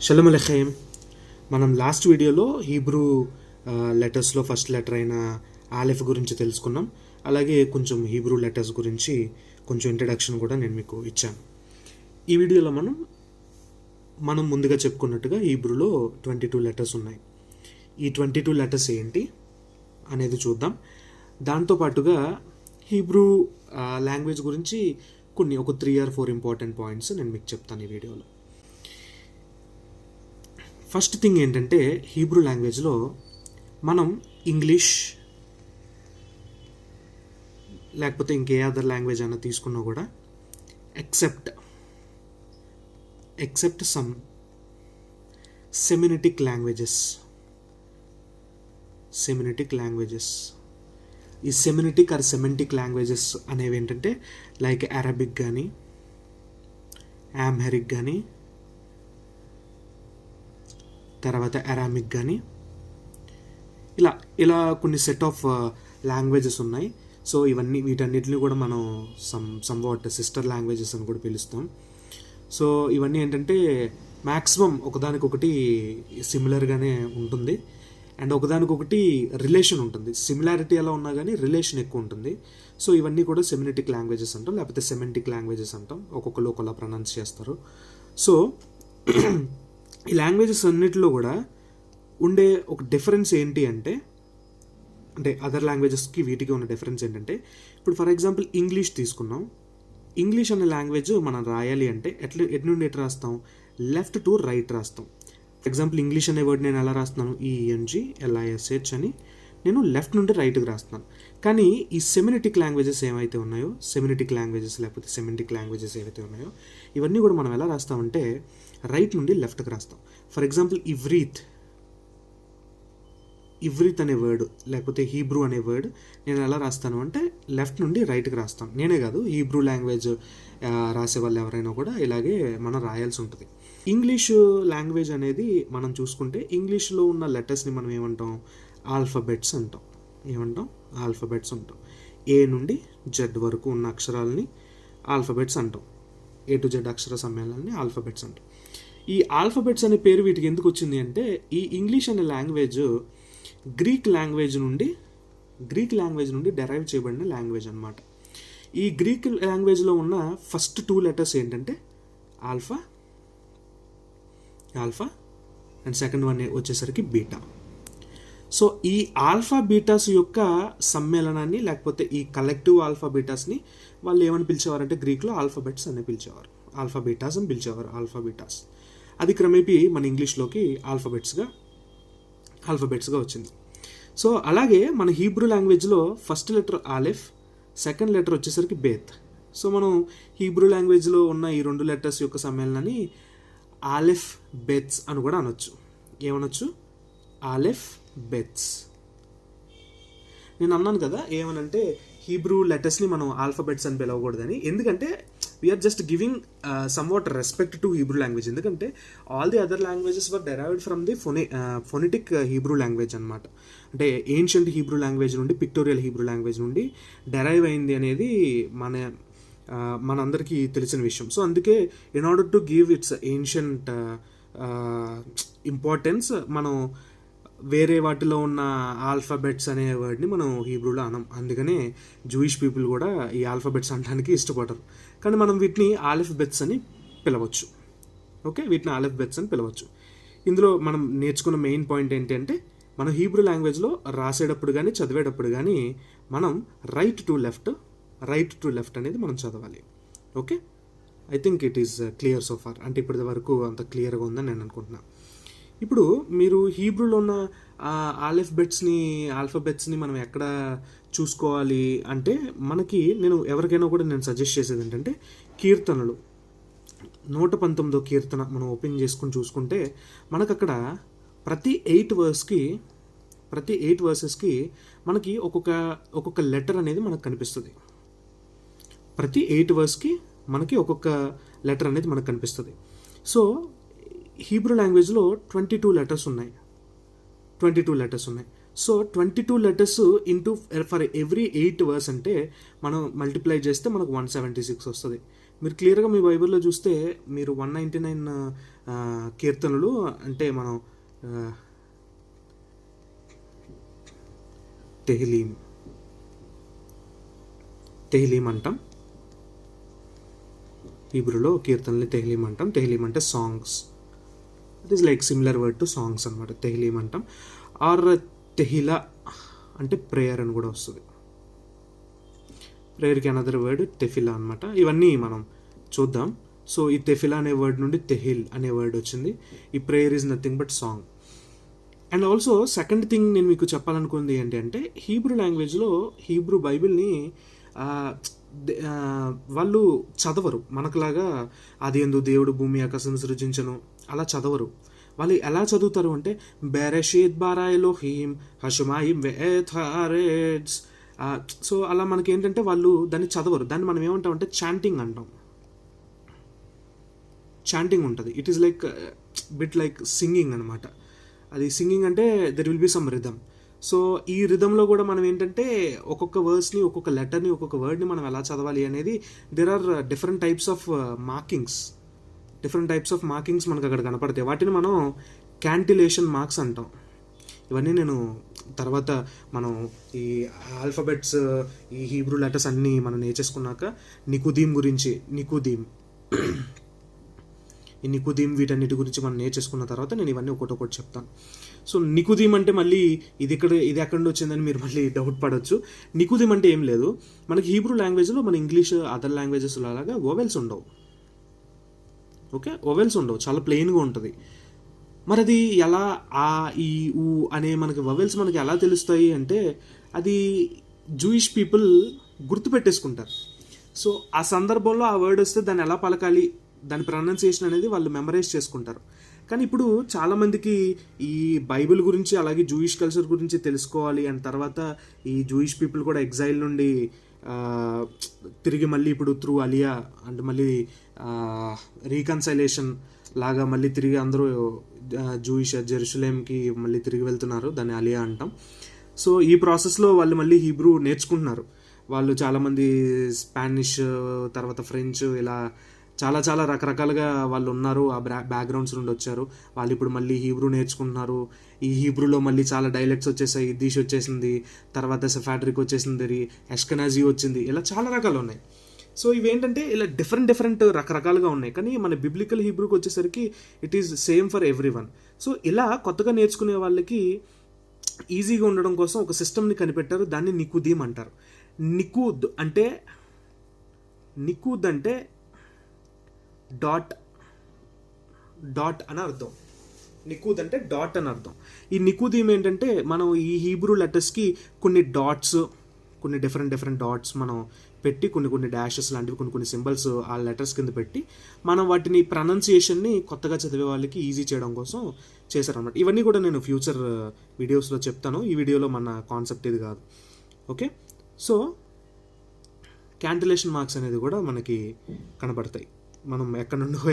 Shalom అలెఖైమ్. మనం last వీడియోలో Hebrew లెటర్స్లో first letter అయిన ఆలెఫ్ గురించి తెలుసుకున్నాం. అలాగే కొంచెం హీబ్రూ లెటర్స్ గురించి కొంచెం ఇంట్రడక్షన్ కూడా నేను మీకు ఇచ్చాను. ఈ వీడియోలో మనం ముందుగా చెప్పుకున్నట్టుగా హీబ్రూలో 22 లెటర్స్ ఉన్నాయి. ఈ 22 లెటర్స్ ఏంటి అనేది చూద్దాం. దాంతోపాటుగా హీబ్రూ లాంగ్వేజ్ గురించి ఒక 3 or 4 ఇంపార్టెంట్ పాయింట్స్ నేను మీకు చెప్తాను ఈ వీడియోలో. ఫస్ట్ థింగ్ ఏంటంటే, హీబ్రూ లాంగ్వేజ్లో మనం ఇంగ్లీష్ లేకపోతే ఇంకే అదర్ లాంగ్వేజ్ అయినా తీసుకున్నా కూడా ఎక్సెప్ట్ సమ్ సెమిటిక్ లాంగ్వేజెస్ ఈ సెమిటిక్ ఆర్ సెమెంటిక్ లాంగ్వేజెస్ అనేవి ఏంటంటే లైక్ అరబిక్ కానీ ఆమ్హరిక్ కానీ తర్వాత అరామిక్ కానీ ఇలా కొన్ని సెట్ ఆఫ్ లాంగ్వేజెస్ ఉన్నాయి. సో వీటన్నిటిని కూడా మనం సమ్వాట్ సిస్టర్ లాంగ్వేజెస్ అని కూడా పిలుస్తాం. సో ఇవన్నీ ఏంటంటే మ్యాక్సిమం ఒకదానికొకటి సిమిలర్గానే ఉంటుంది అండ్ ఒకదానికొకటి రిలేషన్ ఉంటుంది. సిమిలారిటీ ఎలా ఉన్నా కానీ రిలేషన్ ఎక్కువ ఉంటుంది. సో ఇవన్నీ కూడా సెమిటిక్ లాంగ్వేజెస్ అంటాం, లేకపోతే సెమెంటిక్ లాంగ్వేజెస్ అంటాం. ఒక్కొక్కరు ఒకలా ప్రొనౌన్స్ చేస్తారు. సో ఈ లాంగ్వేజెస్ అన్నిటిలో కూడా ఉండే ఒక డిఫరెన్స్ ఏంటి అంటే అదర్ లాంగ్వేజెస్కి వీటికి ఉన్న డిఫరెన్స్ ఏంటంటే, ఇప్పుడు ఫర్ ఎగ్జాంపుల్ ఇంగ్లీష్ తీసుకున్నాం. ఇంగ్లీష్ అనే లాంగ్వేజ్ మనం రాయాలి అంటే ఎటు నుండి ఎటు రాస్తాం? లెఫ్ట్ టు రైట్ రాస్తాం. ఫర్ ఎగ్జాంపుల్ ఇంగ్లీష్ అనే వర్డ్ నేను ఎలా రాస్తున్నాను? ENGLISH అని నేను లెఫ్ట్ నుండి రైట్కి రాస్తున్నాను. కానీ ఈ సెమిటిక్ లాంగ్వేజెస్ ఏవైతే ఉన్నాయో, సెమిటిక్ లాంగ్వేజెస్ లేకపోతే సెమెంటిక్ లాంగ్వేజెస్ ఏవైతే ఉన్నాయో, ఇవన్నీ కూడా మనం ఎలా రాస్తామంటే రైట్ నుండి లెఫ్ట్కి రాస్తాం. ఫర్ ఎగ్జాంపుల్ ఇవ్రీత్ అనే వర్డ్ లేకపోతే హీబ్రూ అనే వర్డ్ నేను ఎలా రాస్తాను అంటే లెఫ్ట్ నుండి రైట్కి రాస్తాను. నేనే కాదు, హీబ్రూ లాంగ్వేజ్ రాసే వాళ్ళు ఎవరైనా కూడా ఇలాగే మనం రాయాల్సి ఉంటుంది. ఇంగ్లీష్ లాంగ్వేజ్ అనేది మనం చూసుకుంటే ఇంగ్లీష్లో ఉన్న లెటర్స్ని మనం ఏమంటాం? ఆల్ఫబెట్స్ అంటాం. ఆల్ఫబెట్స్ అంటాం. A నుండి Z వరకు ఉన్న అక్షరాలని ఆల్ఫబెట్స్ అంటాం. A to Z అక్షర సమ్మేళనాన్ని ఆల్ఫబెట్స్ అంటాం. ఈ ఆల్ఫబెట్స్ అనే పేరు వీటికి ఎందుకు వచ్చింది అంటే, ఈ ఇంగ్లీష్ అనే లాంగ్వేజ్ గ్రీక్ లాంగ్వేజ్ నుండి డెరైవ్ చేయబడిన లాంగ్వేజ్ అనమాట. ఈ గ్రీక్ లాంగ్వేజ్లో ఉన్న ఫస్ట్ 2 లెటర్స్ ఏంటంటే ఆల్ఫా అండ్ సెకండ్ వన్ వచ్చేసరికి బీటా. సో ఈ ఆల్ఫా బీటాస్ యొక్క సమ్మేళనాన్ని లేకపోతే ఈ కలెక్టివ్ ఆల్ఫా బీటాస్ని వాళ్ళు ఏమని పిలిచేవారంటే గ్రీక్లో ఆల్ఫాబెట్స్ అని పిలిచేవారు. ఆల్ఫా బీటాస్ అని పిలిచేవారు. ఆల్ఫా బీటాస్ అది క్రమేపీ మన ఇంగ్లీష్లోకి ఆల్ఫాబెట్స్గా వచ్చింది. సో అలాగే మన హీబ్రూ లాంగ్వేజ్లో ఫస్ట్ లెటర్ ఆలెఫ్, సెకండ్ లెటర్ వచ్చేసరికి బేత్. సో మనం హీబ్రూ లాంగ్వేజ్లో ఉన్న ఈ 2 లెటర్స్ యొక్క సమ్మేళనాన్ని ఆలెఫ్ బెత్స్ అని కూడా అనొచ్చు. ఏమనొచ్చు? ఆలెఫ్ బెత్స్. నేను అన్నాను కదా ఏమనంటే హీబ్రూ లెటర్స్ని మనం ఆల్ఫాబెట్స్ అని పిలవకూడదని. ఎందుకంటే we are just giving somewhat respect to Hebrew language. ఎందుకంటే all the other languages were derived from the phonetic Hebrew language అనమాట. అంటే ఏన్షియంట్ హీబ్రూ లాంగ్వేజ్ నుండి, పిక్టోరియల్ హీబ్రూ లాంగ్వేజ్ నుండి డెరైవ్ అయింది అనేది మనందరికీ తెలిసిన విషయం. సో అందుకే in order to give its ancient importance మనం వేరే వాటిలో ఉన్న ఆల్ఫాబెట్స్ అనే వర్డ్ని మనం హీబ్రూలో అనం. అందుకనే జూయిష్ పీపుల్ కూడా ఈ ఆల్ఫాబెట్స్ అనడానికి ఇష్టపడరు. కానీ మనం వీటిని ఆల్ఫబెట్స్ అని పిలవచ్చు. ఓకే, వీటిని ఆల్ఫబెట్స్ అని పిలవచ్చు. ఇందులో మనం నేర్చుకున్న మెయిన్ పాయింట్ ఏంటంటే, మనం హీబ్రూ లాంగ్వేజ్లో రాసేటప్పుడు కానీ చదివేటప్పుడు కానీ మనం రైట్ టు లెఫ్ట్ అనేది మనం చదవాలి. Okay, I think it is clear so far. అంటే ఇప్పటి వరకు అంత క్లియర్గా ఉందని నేను అనుకుంటున్నాను. ఇప్పుడు మీరు హీబ్రూలో ఉన్న ఆల్ఫాబెట్స్ని మనం ఎక్కడ చూసుకోవాలి అంటే, నేను ఎవరికైనా కూడా నేను సజెస్ట్ చేసేది ఏంటంటే కీర్తనలు 119వ కీర్తన మనం ఓపెన్ చేసుకుని చూసుకుంటే మనకు అక్కడ ప్రతి 8 వర్సెస్కి మనకి ఒక్కొక్క లెటర్ అనేది మనకు కనిపిస్తుంది. ప్రతి 8 వర్స్కి మనకి ఒక్కొక్క లెటర్ అనేది మనకు కనిపిస్తుంది. సో హీబ్రూ లాంగ్వేజ్లో 22 లెటర్స్ ఉన్నాయి. So 22 letters into for every 8 verses అంటే మనం మల్టిప్లై చేస్తే మనకు 176 వస్తుంది. మీరు క్లియర్గా మీ బైబిల్లో చూస్తే మీరు 199 కీర్తనలు అంటే మనం తెహ్లీం అంటాం. హీబ్రూలో కీర్తనలు తెహ్లీం అంటాం. తెహ్లీం అంటే songs. It is like similar word to songs అనమాట. తెహ్లీం అంటాం. ఆర్ తెహిలా అంటే ప్రేయర్ అని కూడా వస్తుంది. ప్రేయర్కి అనదర్ వర్డ్ తెఫిలా అనమాట. ఇవన్నీ మనం చూద్దాం. సో ఈ తెఫిలా అనే వర్డ్ నుండి తెహిల్ అనే వర్డ్ వచ్చింది. ఈ prayer is nothing but song. And also second thing నేను మీకు చెప్పాలనుకుంది ఏంటి అంటే, హీబ్రూ లాంగ్వేజ్లో హీబ్రూ బైబిల్ని వాళ్ళు చదవరు. మనకులాగా అది ఎందు దేవుడు భూమి ఆకాశం సృజించను అలా చదవరు. వాళ్ళు ఎలా చదువుతారు అంటే బెరెషీత్ బారా ఎలోహీం హషమాయిం వెఎథారెడ్స్. సో అలా మనకి ఏంటంటే వాళ్ళు దాన్ని చదవరు. దాన్ని మనం ఏమంటాం అంటే చాంటింగ్ అంటాం. చాంటింగ్ ఉంటుంది. It is like bit like singing అనమాట. అది సింగింగ్ అంటే there will be some rhythm. So ఈ రిథంలో కూడా మనం ఏంటంటే ఒక్కొక్క వర్డ్స్ని, ఒక్కొక్క లెటర్ని, ఒక్కొక్క వర్డ్ని మనం ఎలా చదవాలి అనేది there are different types of markings మనకు అక్కడ కనపడతాయి. వాటిని మనం క్యాంటిలేషన్ మార్క్స్ అంటాం. ఇవన్నీ నేను తర్వాత మనం ఈ ఆల్ఫాబెట్స్, ఈ హీబ్రూ లెటర్స్ అన్నీ మనం నేర్చేసుకున్నాక ఈ నికుదీం వీటన్నిటి గురించి మనం నేర్చేసుకున్న తర్వాత నేను ఇవన్నీ ఒకటి చెప్తాను. సో నికుదీం అంటే మళ్ళీ ఇది ఎక్కడి నుంచి వచ్చిందని మీరు మళ్ళీ డౌట్ పడవచ్చు. నికుదీం అంటే ఏం లేదు, మనకి హీబ్రూ లాంగ్వేజ్లో మన ఇంగ్లీష్ అదర్ లాంగ్వేజెస్లో అలాగా ఓవెల్స్ ఉండవు. ఓకే, ఓవెల్స్ ఉండవు, చాలా ప్లెయిన్గా ఉంటుంది. మరి అది ఎలా ఆ ఈ ఊ అనే మనకి వవెల్స్ మనకి ఎలా తెలుస్తాయి అంటే అది జూయిష్ పీపుల్ గుర్తుపెట్టేసుకుంటారు. సో ఆ సందర్భంలో ఆ వర్డ్ వస్తే దాన్ని ఎలా పలకాలి, దాని ప్రొనౌన్సియేషన్ అనేది వాళ్ళు మెమరైజ్ చేసుకుంటారు. కానీ ఇప్పుడు చాలామందికి ఈ బైబిల్ గురించి అలాగే జూయిష్ కల్చర్ గురించి తెలుసుకోవాలి. అండ్ తర్వాత ఈ జూయిష్ పీపుల్ కూడా ఎగ్జైల్ నుండి తిరిగి మళ్ళీ ఇప్పుడు త్రూ అలియా అంటే మళ్ళీ రీకన్సైలేషన్ లాగా మళ్ళీ తిరిగి అందరూ జూయిష్ జెరూసలేంకి మళ్ళీ తిరిగి వెళ్తున్నారు. దాన్ని అలియా అంటాం. సో ఈ ప్రాసెస్లో వాళ్ళు మళ్ళీ హీబ్రూ నేర్చుకుంటున్నారు. వాళ్ళు చాలామంది స్పానిష్, తర్వాత ఫ్రెంచ్, ఇలా చాలా చాలా రకరకాలుగా వాళ్ళు ఉన్నారు. ఆ బ్యాక్గ్రౌండ్స్ నుండి వచ్చారు. వాళ్ళు ఇప్పుడు మళ్ళీ హీబ్రూ నేర్చుకుంటున్నారు. ఈ హీబ్రూలో మళ్ళీ చాలా డైలెక్ట్స్ వచ్చేసాయి. ఇద్దీష్ వచ్చేసింది, తర్వాత సెఫాట్రిక్ వచ్చేసింది, ఎష్కనాజీ వచ్చింది, ఇలా చాలా రకాలు ఉన్నాయి. సో ఇవేంటంటే ఇలా డిఫరెంట్ రకరకాలుగా ఉన్నాయి. కానీ మన బిబ్లికల్ హీబ్రూకి వచ్చేసరికి it is same for every one. So ఇలా కొత్తగా నేర్చుకునే వాళ్ళకి ఈజీగా ఉండడం కోసం ఒక సిస్టమ్ని కనిపెట్టారు. దాన్ని నికుదీం అంటారు. నికూద్ అంటే డాట్ అని అర్థం. నికూద్ అంటే డాట్ అని అర్థం. ఈ నికుదీం ఏంటంటే మనం ఈ హీబ్రూ లెటర్స్కి కొన్ని డాట్స్, కొన్ని డిఫరెంట్ డాట్స్ మనం పెట్టి, కొన్ని డాషెస్ లాంటివి, కొన్ని సింబల్స్ ఆ లెటర్స్ కింద పెట్టి మనం వాటిని ప్రొనౌన్సియేషన్ని కొత్తగా చదివే వాళ్ళకి ఈజీ చేయడం కోసం చేశారనమాట. ఇవన్నీ కూడా నేను ఫ్యూచర్ వీడియోస్లో చెప్తాను. ఈ వీడియోలో మన కాన్సెప్ట్ ఇది కాదు. ఓకే, సో క్యాంటిలేషన్ మార్క్స్ అనేది కూడా మనకి కనబడతాయి. మనం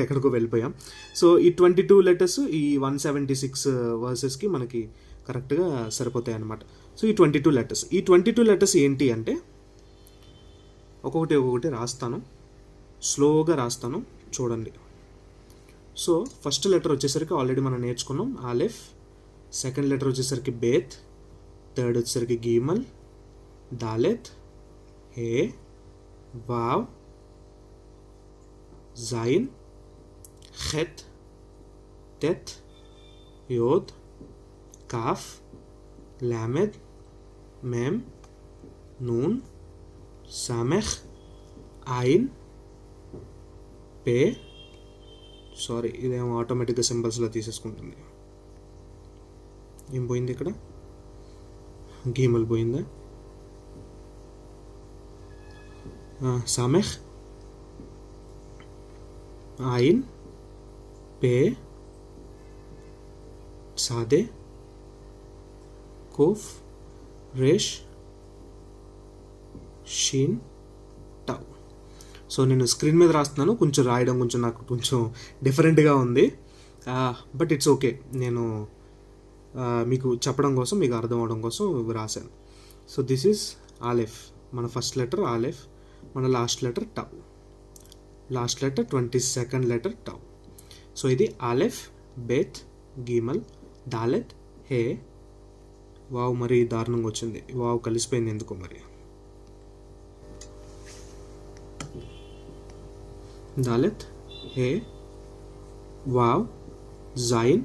ఎక్కడికో వెళ్ళిపోయాం. సో ఈ 22 లెటర్స్ ఈ 176 వర్సెస్కి మనకి కరెక్ట్గా సరిపోతాయి అన్నమాట. సో ఈ 22 లెటర్స్ ఏంటి అంటే ఒక్కొక్కటి రాస్తాను, స్లోగా రాస్తాను, చూడండి. సో ఫస్ట్ లెటర్ వచ్చేసరికి ఆల్రెడీ మనం నేర్చుకున్నాం, ఆలెఫ్. సెకండ్ లెటర్ వచ్చేసరికి బేత్. థర్డ్ వచ్చేసరికి గీమల్, దాలెత్, హే, వావ్, జాయిన్, ఖెత్, తెత్, యోద్, కాఫ్, లామెద్, మేమ్, నూన్, సామెహ్, ఐన్, పే. సారీ, ఇదేమో ఆటోమేటిక్గా సింబల్స్లో తీసేసుకుంటుంది. ఏం పోయింది ఇక్కడ? గీమల్ పోయిందా? సామెహ్, ఐన్, పే, సాదే, కోఫ్, రేష్, షీన్, టౌ. సో నేను స్క్రీన్ మీద రాస్తున్నాను, కొంచెం రాయడం నాకు కొంచెం డిఫరెంట్గా ఉంది, బట్ ఇట్స్ ఓకే. నేను మీకు చెప్పడం కోసం, మీకు అర్థం అవడం కోసం రాశాను. So this is aleph. మన ఫస్ట్ లెటర్ ఆలెఫ్, మన last letter tau. Last letter 22nd letter tau. So ఇది ఆలెఫ్, బేత్, గీమల్, దాలెత్, హే. వావ్ మరి దారుణంగా వచ్చింది, వావ్ కలిసిపోయింది ఎందుకో మరి. దాలెత్, హే, wow, join,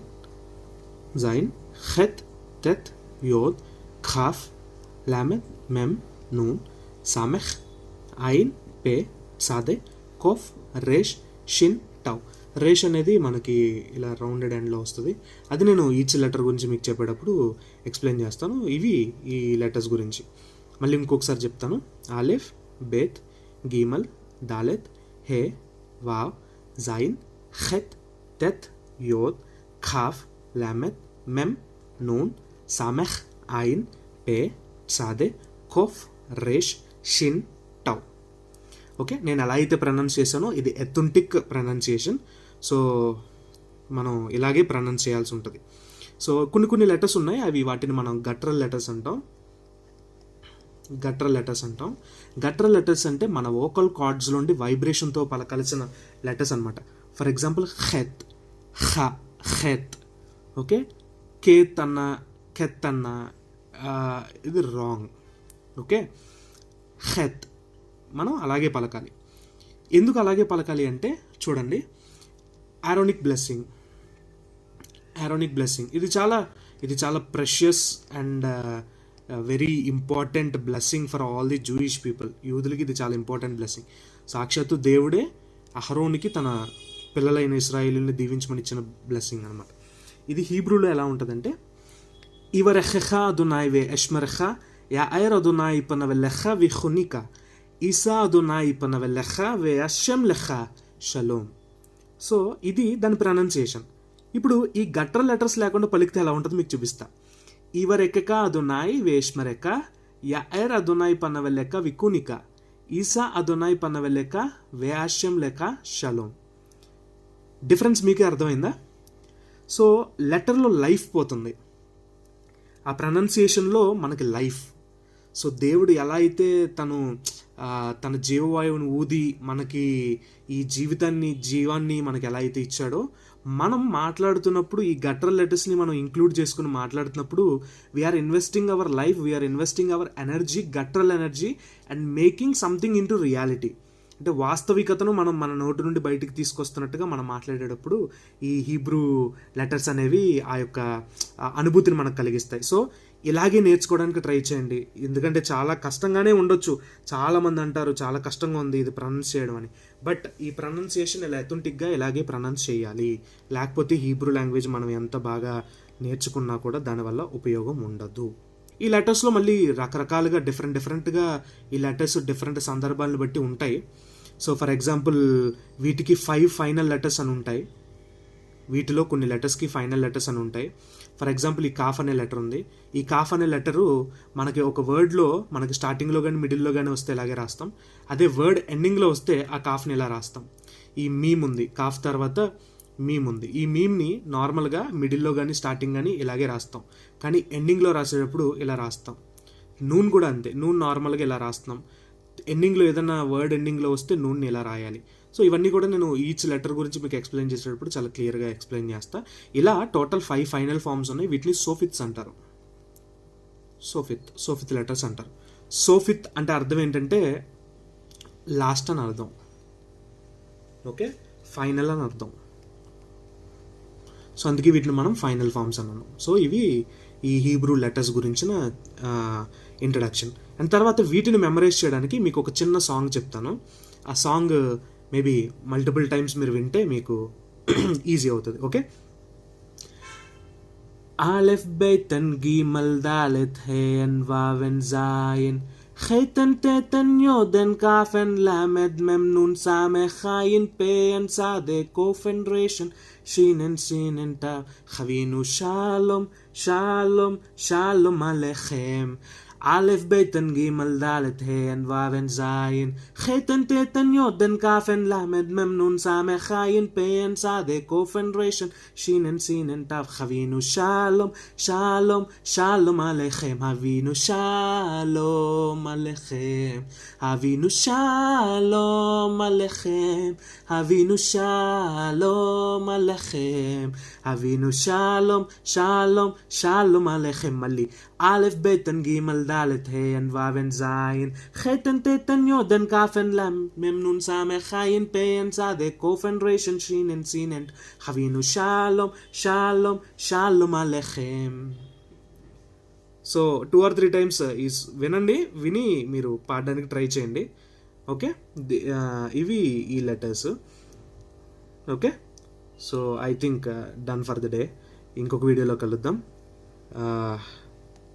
ఖెత్, తెత్, యోద్, ఖాఫ్, లామెత్, మెమ్, noon, సామెహ్, ఐన్, pay, సాదే, కోఫ్, రేష్, Shin, tau. రేష్ అనేది మనకి ఇలా రౌండెడ్ ఎండ్లో వస్తుంది. అది నేను ఈచ్ లెటర్ గురించి మీకు చెప్పేటప్పుడు ఎక్స్ప్లెయిన్ చేస్తాను. ఇవి ఈ లెటర్స్ గురించి మళ్ళీ ఇంకొకసారి చెప్తాను. ఆలెఫ్, బేత్, గీమల్, దాలెత్, హే, wow, join, ఖెత్, తెత్, యోద్, ఖాఫ్, లామెత్, మెమ్, noon, సామెహ్, ఐన్, pay, సాదే, కోఫ్, రేష్, Shin, tau. Okay, నేను ఎలా అయితే ప్రొనౌన్స్ చేశానో ఇది ఎథెంటిక్ ప్రొనౌన్సియేషన్. సో మనం ఇలాగే ప్రొనౌన్స్ చేయాల్సి ఉంటుంది. సో కొన్ని లెటర్స్ ఉన్నాయి, అవి వాటిని మనం గట్రల్ లెటర్స్ అంటాం. గట్రల్ లెటర్స్ అంటే మన వోకల్ కార్డ్స్లోండి వైబ్రేషన్తో పలకలిసిన లెటర్స్ అనమాట. For example khet, khet. Okay, khet అన్న, కెత్ అన్న ఇది రాంగ్. ఓకే, ఖెత్ మనం అలాగే పలకాలి. ఎందుకు అలాగే పలకాలి అంటే చూడండి, ఆరోనిక్ బ్లెస్సింగ్ ఇది చాలా precious and very important blessing for all the Jewish people. యూదులకి ఇది చాలా ఇంపార్టెంట్ బ్లెస్సింగ్. సాక్షాత్తు దేవుడే అహరోనికి తన పిల్లలైన ఇశ్రాయేలుని దీవించమని ఇచ్చిన బ్లెస్సింగ్ అనమాట. ఇది హీబ్రూలో ఎలా ఉంటుందంటే, ఇవరెఖ అదునాయ్ వే ఎష్మరెఖ యాఐర్ అదునాయ్ పనవెల్లెఖ విఖునిక ఈసా అదునాయ్ పనవెల్లెఖ వే అషెం లెఖ షలోమ్. సో ఇది దాని ప్రొనౌన్సియేషన్. ఇప్పుడు ఈ గట్రల్ లెటర్స్ లేకుండా పలికితే ఎలా ఉంటుందో మీకు చూపిస్తా. ఇవరెక్క అదునాయ్ వేష్మరెక యాఐర్ అదునాయ్ పనవెల్లెక వికునిక ఈసా అదునాయ్ పనవెల్లెక వే ఆశ్యం లెక షలోమ్. డిఫరెన్స్ మీకే అర్థమైందా? సో లెటర్లో లైఫ్ పోతుంది, ఆ ప్రొనౌన్సియేషన్లో మనకి లైఫ్. సో దేవుడు ఎలా అయితే తన జీవవాయువుని ఊది మనకి ఈ జీవాన్ని మనకి ఎలా అయితే ఇచ్చాడో, మనం మాట్లాడుతున్నప్పుడు ఈ గట్రల్ లెటర్స్ని మనం ఇంక్లూడ్ చేసుకుని మాట్లాడుతున్నప్పుడు we are investing our life, we are investing our energy, guttural energy, and making something into reality. అంటే వాస్తవికతను మనం మన నోటి నుండి బయటికి తీసుకొస్తున్నట్టుగా మనం మాట్లాడేటప్పుడు ఈ హీబ్రూ లెటర్స్ అనేవి ఆ యొక్క అనుభూతిని మనకు కలిగిస్తాయి. సో ఇలాగే నేర్చుకోవడానికి ట్రై చేయండి, ఎందుకంటే చాలా కష్టంగానే ఉండొచ్చు. చాలామంది అంటారు చాలా కష్టంగా ఉంది ఇది ప్రొనౌన్స్ చేయడం అని. బట్ ఈ ప్రొనౌన్సియేషన్ ఇలా అథెంటిక్గా ఇలాగే ప్రొనౌన్స్ చేయాలి, లేకపోతే హీబ్రూ లాంగ్వేజ్ మనం ఎంత బాగా నేర్చుకున్నా కూడా దానివల్ల ఉపయోగం ఉండదు. ఈ లెటర్స్లో మళ్ళీ రకరకాలుగా డిఫరెంట్గా ఈ లెటర్స్ డిఫరెంట్ సందర్భాలను బట్టి ఉంటాయి. సో ఫర్ ఎగ్జాంపుల్ వీటికి 5 ఫైనల్ లెటర్స్ అని ఉంటాయి. వీటిలో కొన్ని లెటర్స్కి ఫైనల్ లెటర్స్ అని ఉంటాయి. ఫర్ ఎగ్జాంపుల్ ఈ కాఫ్ అనే లెటర్ ఉంది. ఈ కాఫ్ అనే లెటరు మనకి ఒక వర్డ్లో మనకి స్టార్టింగ్లో కానీ మిడిల్లో కానీ వస్తే ఇలాగే రాస్తాం. అదే వర్డ్ ఎండింగ్లో వస్తే ఆ కాఫ్ని ఇలా రాస్తాం. ఈ మీమ్ ఉంది, కాఫ్ తర్వాత మీమ్ ఉంది. ఈ మీమ్ని నార్మల్గా మిడిల్లో కానీ స్టార్టింగ్ కానీ ఇలాగే రాస్తాం, కానీ ఎండింగ్లో రాసేటప్పుడు ఇలా రాస్తాం. నూన్ కూడా అంతే, నూన్ నార్మల్గా ఇలా రాస్తున్నాం. ఎండింగ్లో ఏదైనా వర్డ్ ఎండింగ్లో వస్తే నూన్ని ఇలా రాయాలి. సో ఇవన్నీ కూడా నేను ఈచ్ లెటర్ గురించి మీకు ఎక్స్ప్లెయిన్ చేసేటప్పుడు చాలా క్లియర్గా ఎక్స్ప్లెయిన్ చేస్తా. ఇలా టోటల్ 5 ఫైనల్ ఫామ్స్ ఉన్నాయి. వీటిని సోఫిత్స్ అంటారు. సోఫిత్ లెటర్స్ అంటారు. సోఫిత్ అంటే అర్థం ఏంటంటే లాస్ట్ అని అర్థం. ఓకే, ఫైనల్ అని అర్థం. సో అందుకే వీటిని మనం ఫైనల్ ఫామ్స్ అన్నాము. సో ఇవి ఈ హీబ్రూ లెటర్స్ గురించిన ఇంట్రడక్షన్. అండ్ తర్వాత వీటిని మెమరైజ్ చేయడానికి మీకు ఒక చిన్న సాంగ్ చెప్తాను. ఆ సాంగ్ మేబీ మల్టిపుల్ టైమ్స్ మీరు వింటే మీకు ఈజీ అవుతుంది. ఓకే, ఆలెఫ్ బైతన్ గీమల్ దాలెత్ హేయన్ వావెన్ జాయన్ ఖైతన్ తేతన్ యోదన్ కాఫెన్ లామెద్ మెమ్ నూన్ సామెహ్ ఖాయిన్ పేయన్ సాదే కోఫెన్ రేషన్ షీనెన్ టా ఖవీను షాሎም షాሎም షాሎም అలెఖెం Aleph, Beten, Gimel, Dalet, He, and Vav, and Zayin. Cheten, Teten, Yod, and Kaf, and Lamed, Mem, Nun, Samech, Chayin, Pe, and Sade, Kof, and Reshen, Shin, and Sin, and Tav, Chavinu, Shalom, Shalom, Shalom Alechem, Havinu, Shalom Alechem, Havinu, Shalom Alechem, Havinu, Shalom Alechem, Havinu, Shalom, Shalom, Shalom Alechem, Mali. Aleph, Beten, Gimel, Dalet, He, and Vav, and Zayin. Cheten, Teten, Yod, and Kaf, and Lam. Mem, Nun, Samech, Chayin, Pe, and Zadeh, Kof, and Reshen, Shin, and Sin, and Havinu, Shalom, Shalom, Shalom Alechem. So 2 or 3 times విని మీరు పాడడానికి try చేయండి. Okay, ఇవి ఈ letters. Okay, so I think done for the day. ఇంకొక వీడియోలో కలుద్దాం.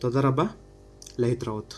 తొదరబ్బా లహిత్ రావత్.